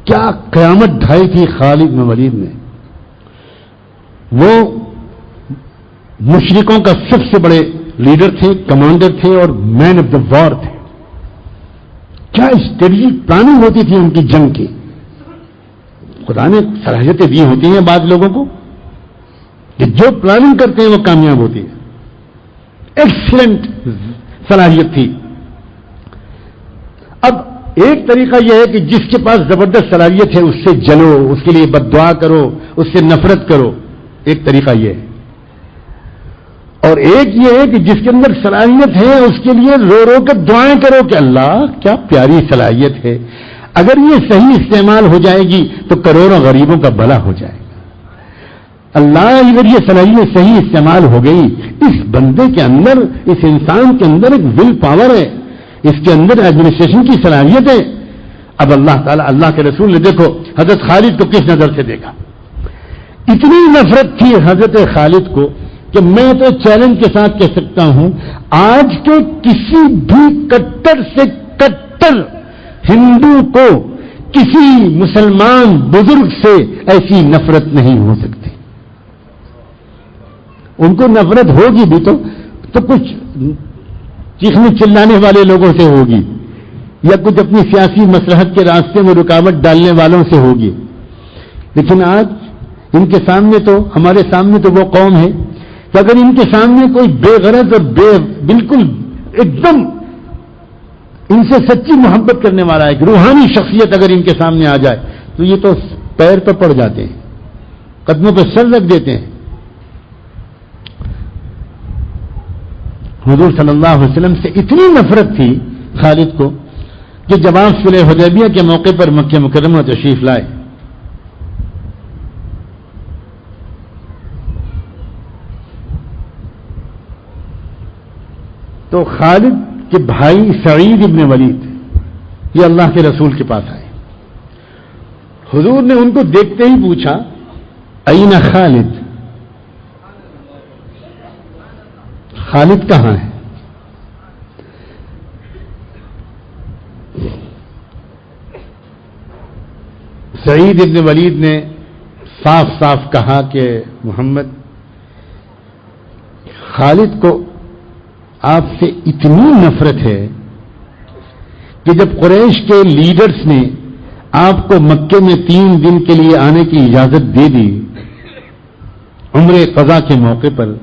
کیا قیامت ڈھائی تھی خالد بن ولید نے. وہ مشرکوں کا سب سے بڑے لیڈر تھے, کمانڈر تھے اور مین آف دا وار تھے. کیا اسٹریٹجک پلاننگ ہوتی تھی ان کی جنگ کی. خدا نے صلاحیتیں دی ہوتی ہیں بعض لوگوں کو کہ جو پلاننگ کرتے ہیں وہ کامیاب ہوتی ہے. ایکسیلنٹ صلاحیت تھی. اب ایک طریقہ یہ ہے کہ جس کے پاس زبردست صلاحیت ہے اس سے جلو, اس کے لیے بد دعا کرو, اس سے نفرت کرو. ایک طریقہ یہ ہے. اور ایک یہ ہے کہ جس کے اندر صلاحیت ہے اس کے لیے رو رو کر دعائیں کرو کہ اللہ کیا پیاری صلاحیت ہے, اگر یہ صحیح استعمال ہو جائے گی تو کروڑوں غریبوں کا بھلا ہو جائے گا. اللہ اگر یہ صلاحیت صحیح استعمال ہو گئی, اس بندے کے اندر, اس انسان کے اندر ایک ول پاور ہے, اس کے اندر ایڈمنسٹریشن کی صلاحیت ہے. اب اللہ تعالیٰ, اللہ کے رسول نے دیکھو حضرت خالد کو کس نظر سے دیکھا. اتنی نفرت تھی حضرت خالد کو کہ میں تو چیلنج کے ساتھ کہہ سکتا ہوں آج کے کسی بھی کٹر سے کٹر ہندو کو کسی مسلمان بزرگ سے ایسی نفرت نہیں ہو سکتی. ان کو نفرت ہوگی بھی تو کچھ چیخنے چلانے والے لوگوں سے ہوگی, یا کچھ اپنی سیاسی مصلحت کے راستے میں رکاوٹ ڈالنے والوں سے ہوگی. لیکن آج ان کے سامنے تو, ہمارے سامنے تو وہ قوم ہے کہ اگر ان کے سامنے کوئی بے غرض اور بالکل ایک دم ان سے سچی محبت کرنے والا ایک روحانی شخصیت اگر ان کے سامنے آ جائے تو یہ تو پیر پہ پڑ جاتے ہیں, قدموں پہ سر رکھ دیتے ہیں. حضور صلی اللہ علیہ وسلم سے اتنی نفرت تھی خالد کو کہ جب آپ صلح حدیبیہ کے موقع پر مکہ مکرمہ تشریف لائے تو خالد کے بھائی سعید ابن ولید یہ اللہ کے رسول کے پاس آئے. حضور نے ان کو دیکھتے ہی پوچھا این خالد, خالد کہاں ہے؟ سعید ابن ولید نے صاف صاف کہا کہ محمد, خالد کو آپ سے اتنی نفرت ہے کہ جب قریش کے لیڈرز نے آپ کو مکے میں 3 دن کے لیے آنے کی اجازت دے دی عمرہ قضا کے موقع پر,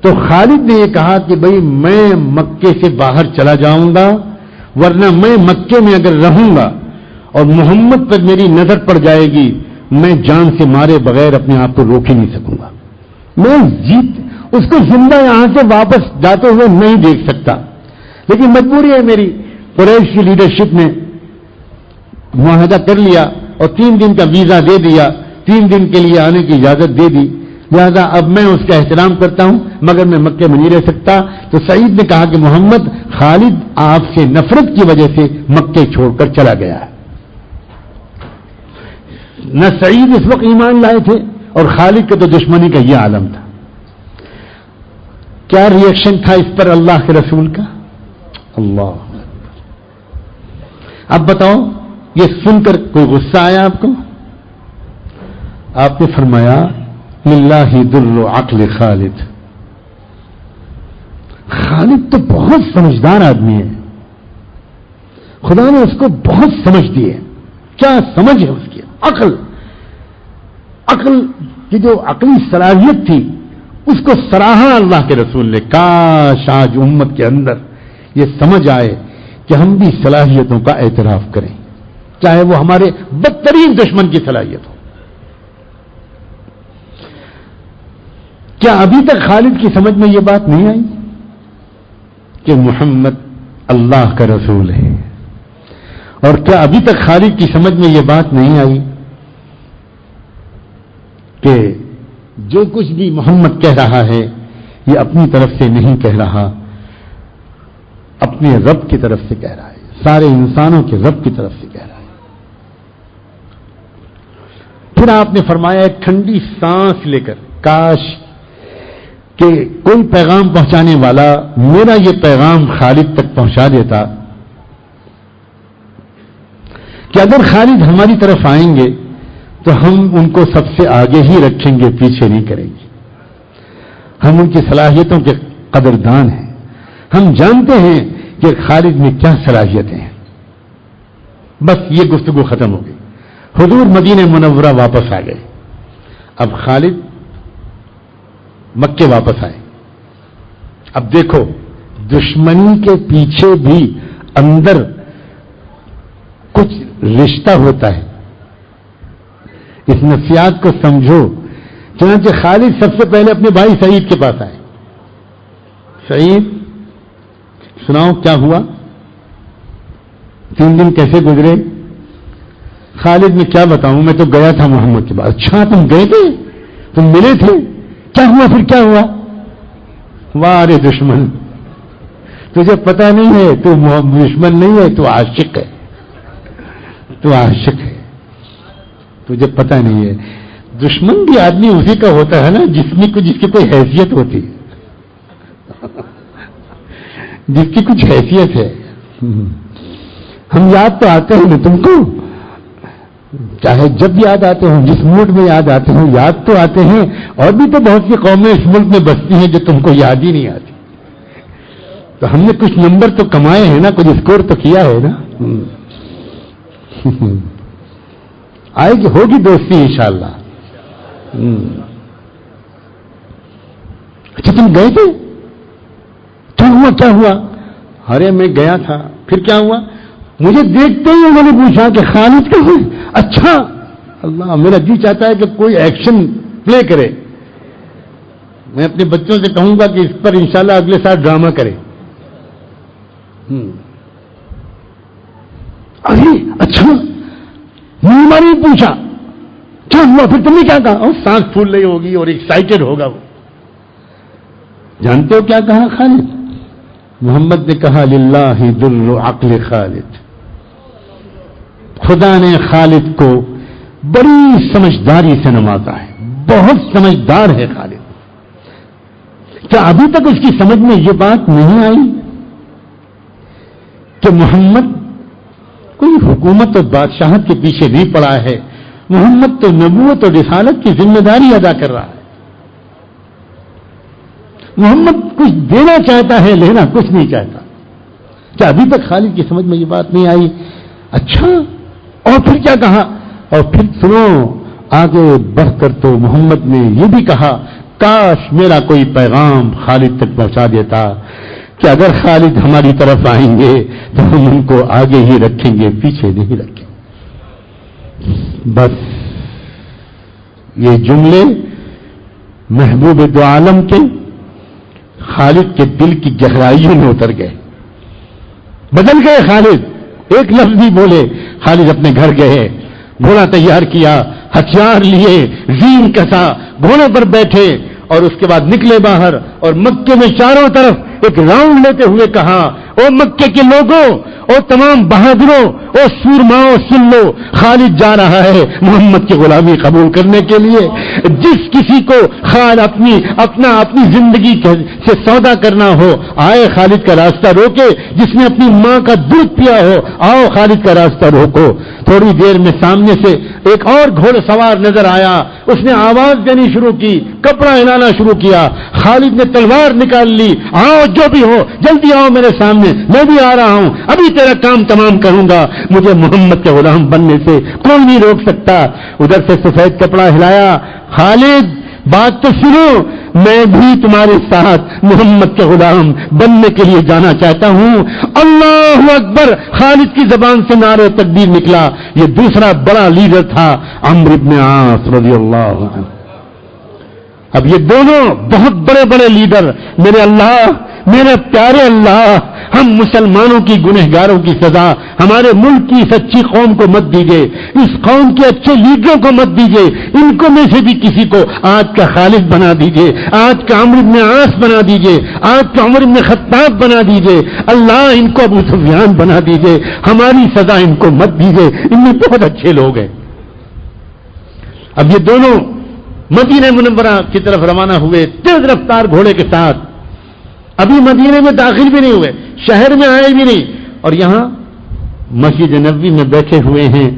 تو خالد نے یہ کہا کہ بھئی میں مکے سے باہر چلا جاؤں گا, ورنہ میں مکے میں اگر رہوں گا اور محمد پر میری نظر پڑ جائے گی میں جان سے مارے بغیر اپنے آپ کو روک ہی نہیں سکوں گا. میں اس کو زندہ یہاں سے واپس جاتے ہوئے نہیں دیکھ سکتا, لیکن مجبوری ہے میری. قریش کی لیڈرشپ نے معاہدہ کر لیا اور 3 دن کا ویزا دے دیا, 3 دن کے لیے آنے کی اجازت دے دی, لہذا اب میں اس کا احترام کرتا ہوں مگر میں مکے میں نہیں رہ سکتا. تو سعید نے کہا کہ محمد, خالد آپ سے نفرت کی وجہ سے مکے چھوڑ کر چلا گیا ہے. نہ سعید اس وقت ایمان لائے تھے اور خالد کا تو دشمنی کا یہ عالم تھا. کیا ری ایکشن تھا اس پر اللہ کے رسول کا؟ اللہ. اب بتاؤ, یہ سن کر کوئی غصہ آیا آپ کو؟ آپ نے فرمایا للہ در عقل خالد. خالد تو بہت سمجھدار آدمی ہے, خدا نے اس کو بہت سمجھ دی ہے. کیا سمجھ ہے اس کی؟ عقل کی جو عقلی صلاحیت تھی اس کو سراہا اللہ کے رسول نے. کاش آج امت کے اندر یہ سمجھ آئے کہ ہم بھی صلاحیتوں کا اعتراف کریں, چاہے وہ ہمارے بدترین دشمن کی صلاحیت ہو. کیا ابھی تک خالد کی سمجھ میں یہ بات نہیں آئی کہ محمد اللہ کا رسول ہے؟ اور کیا ابھی تک خالد کی سمجھ میں یہ بات نہیں آئی کہ جو کچھ بھی محمد کہہ رہا ہے یہ اپنی طرف سے نہیں کہہ رہا, اپنے رب کی طرف سے کہہ رہا ہے, سارے انسانوں کے رب کی طرف سے کہہ رہا ہے. پھر آپ نے فرمایا ایک ٹھنڈی سانس لے کر, کاش کہ کوئی پیغام پہنچانے والا میرا یہ پیغام خالد تک پہنچا دیتا کہ اگر خالد ہماری طرف آئیں گے تو ہم ان کو سب سے آگے ہی رکھیں گے، پیچھے نہیں کریں گے. ہم ان کی صلاحیتوں کے قدردان ہیں. ہم جانتے ہیں کہ خالد میں کیا صلاحیتیں ہیں. بس یہ گفتگو ختم ہو گئی. حضور مدینہ منورہ واپس آ گئے. اب خالد مکے واپس آئے. اب دیکھو دشمنی کے پیچھے بھی اندر کچھ رشتہ ہوتا ہے. اس نفسیات کو سمجھو. چنانچہ خالد سب سے پہلے اپنے بھائی سعید کے پاس آئے. سعید سناؤ کیا ہوا، 3 دن کیسے گزرے؟ خالد میں کیا بتاؤں، میں تو گیا تھا محمد کے پاس. اچھا تم گئے تھے، تم ملے تھے، کیا ہوا پھر کیا ہوا؟ واہ رے دشمن، تجھے پتا نہیں ہے تو دشمن نہیں ہے، تو عاشق ہے. تو عاشق ہے، تجھے پتا نہیں ہے. دشمن بھی آدمی اسی کا ہوتا ہے نا جس کی کوئی حیثیت ہوتی ہے، جس کی کچھ حیثیت ہے. ہم یاد تو آتے ہیں نا تم کو، چاہے جب یاد آتے ہوں، جس موڈ میں یاد آتے ہوں یاد تو آتے ہیں. اور بھی تو بہت سی قومیں اس ملک میں بستی ہیں جو تم کو یاد ہی نہیں آتی. تو ہم نے کچھ نمبر تو کمائے ہیں نا، کچھ اسکور تو کیا ہے نا. آئے گی، ہوگی دوستی انشاءاللہ. اچھا تم گئے تھے، کیا ہوا؟ ارے میں گیا تھا. پھر کیا ہوا؟ مجھے دیکھتے ہی انہوں نے پوچھا کہ خالد کہاں ہے؟ اچھا اللہ، میرا جی چاہتا ہے کہ کوئی ایکشن پلے کرے. میں اپنے بچوں سے کہوں گا کہ اس پر انشاءاللہ اگلے سال ڈرامہ کرے. ارے اچھا ہماری پوچھا کیا ہوا؟ پھر تم نے کیا کہا؟ سانس پھول رہی ہوگی اور ایکسائٹڈ ہوگا وہ. جانتے ہو کیا کہا خالد؟ محمد نے کہا للہ در عقل خالد. خدا نے خالد کو بڑی سمجھداری سے نوازا ہے، بہت سمجھدار ہے خالد. کیا ابھی تک اس کی سمجھ میں یہ بات نہیں آئی کہ محمد کوئی حکومت اور بادشاہت کے پیچھے نہیں پڑا ہے؟ محمد تو نبوت اور رسالت کی ذمہ داری ادا کر رہا ہے. محمد کچھ دینا چاہتا ہے، لینا کچھ نہیں چاہتا. کیا ابھی تک خالد کی سمجھ میں یہ بات نہیں آئی؟ اچھا اور پھر کیا کہا؟ اور پھر سنو آگے بڑھ کر تو محمد نے یہ بھی کہا کاش میرا کوئی پیغام خالد تک پہنچا دیتا کہ اگر خالد ہماری طرف آئیں گے تو ہم ان کو آگے ہی رکھیں گے، پیچھے نہیں رکھیں. بس یہ جملے محبوب دو عالم کے خالد کے دل کی گہرائیوں میں اتر گئے، بدل گئے. خالد ایک لفظ بھی بولے. خالد اپنے گھر گئے، گھوڑا تیار کیا، ہتھیار لیے، زین کسا، گھوڑے پر بیٹھے اور اس کے بعد نکلے باہر اور مکے میں چاروں طرف ایک راؤنڈ لیتے ہوئے کہا او مکے کے لوگوں، او تمام بہادروں، او سورماؤں سن لو، خالد جا رہا ہے محمد کی غلامی قبول کرنے کے لیے. جس کسی کو اپنی زندگی سے سودا کرنا ہو آئے خالد کا راستہ روکے. جس نے اپنی ماں کا دودھ پیا ہو آؤ خالد کا راستہ روکو. تھوڑی دیر میں سامنے سے ایک اور گھوڑ سوار نظر آیا. اس نے آواز دینی شروع کی، کپڑا ہلانا شروع کیا. خالد نے تلوار نکال لی. آؤ جو بھی ہو جلدی آؤ میرے سامنے، میں بھی آ رہا ہوں، ابھی تیرا کام تمام کروں گا. مجھے محمد کے غلام بننے سے کوئی نہیں روک سکتا. ادھر سے سفید کپڑا ہلایا. خالد بات تو سنو، میں بھی تمہارے ساتھ محمد کے غلام بننے کے لیے جانا چاہتا ہوں. اللہ اکبر. خالد کی زبان سے نعرہ تکبیر نکلا. یہ دوسرا بڑا لیڈر تھا عمرو بن عاص رضی اللہ عنہ. اب یہ دونوں بہت بڑے بڑے لیڈر، میرے اللہ، میرے پیارے اللہ، ہم مسلمانوں کی گنہگاروں کی سزا ہمارے ملک کی اس اچھی قوم کو مت دیجیے، اس قوم کے اچھے لیڈروں کو مت دیجیے. ان کو میں سے بھی کسی کو آج کا خالد بنا دیجیے، آج کا عمرو بن عاص بنا دیجیے، آج کا عمر بن خطاب بنا دیجیے. اللہ ان کو ابو سفیان بنا دیجیے. ہماری سزا ان کو مت دیجیے، ان میں بہت اچھے لوگ ہیں. اب یہ دونوں مدینہ منورہ کی طرف روانہ ہوئے تیز رفتار گھوڑے کے ساتھ. ابھی مدینے میں داخل بھی نہیں ہوئے، شہر میں آئے بھی نہیں. اور یہاں مسجد نبوی میں بیٹھے ہوئے ہیں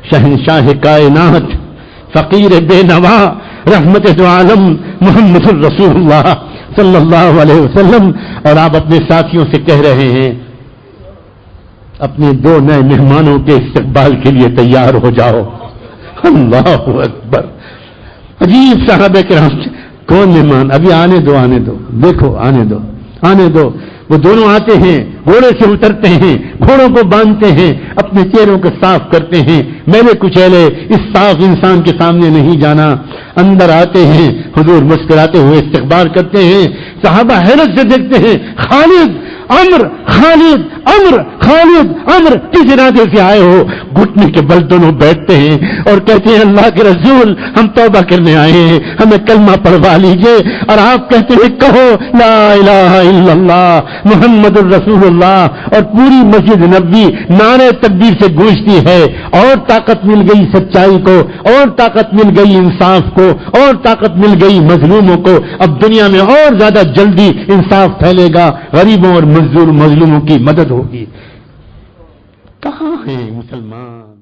شہنشاہ کائنات، فقیر بے نوا، رحمت دو عالم محمد الرسول اللہ صلی اللہ علیہ وسلم، اور آپ اپنے ساتھیوں سے کہہ رہے ہیں اپنے 2 نئے مہمانوں کے استقبال کے لیے تیار ہو جاؤ۔ اللہ اکبر! عجیب صحابہ کرام، کون مہمان؟ ابھی آنے دو، دیکھو آنے دو۔ وہ دونوں آتے ہیں، گھوڑے سے اترتے ہیں، گھوڑوں کو باندھتے ہیں، اپنے چہروں کو صاف کرتے ہیں، میلے کچیلے اس صاف انسان کے سامنے نہیں جانا۔ اندر آتے ہیں، حضور مسکراتے ہوئے استقبال کرتے ہیں، صحابہ حیرت سے دیکھتے ہیں، خالد عمر کس ارادے سے آئے ہو؟ گھٹنے کے بل دونوں بیٹھتے ہیں اور کہتے ہیں اللہ کے رسول ہم توبہ کرنے آئے ہیں، ہمیں کلمہ پڑھوا لیجئے۔ اور آپ کہتے ہیں کہو لا الہ الا اللہ محمد الرسول اللہ، اور پوری مسجد نبوی نعرے تکبیر سے گونجتی ہے، اور طاقت مل گئی سچائی کو، اور طاقت مل گئی انصاف کو، اور طاقت مل گئی مظلوموں کو۔ اب دنیا میں اور زیادہ جلدی انصاف پھیلے گا، غریبوں اور مظلوموں کی مدد ہوگی۔ کہاں ہیں مسلمان؟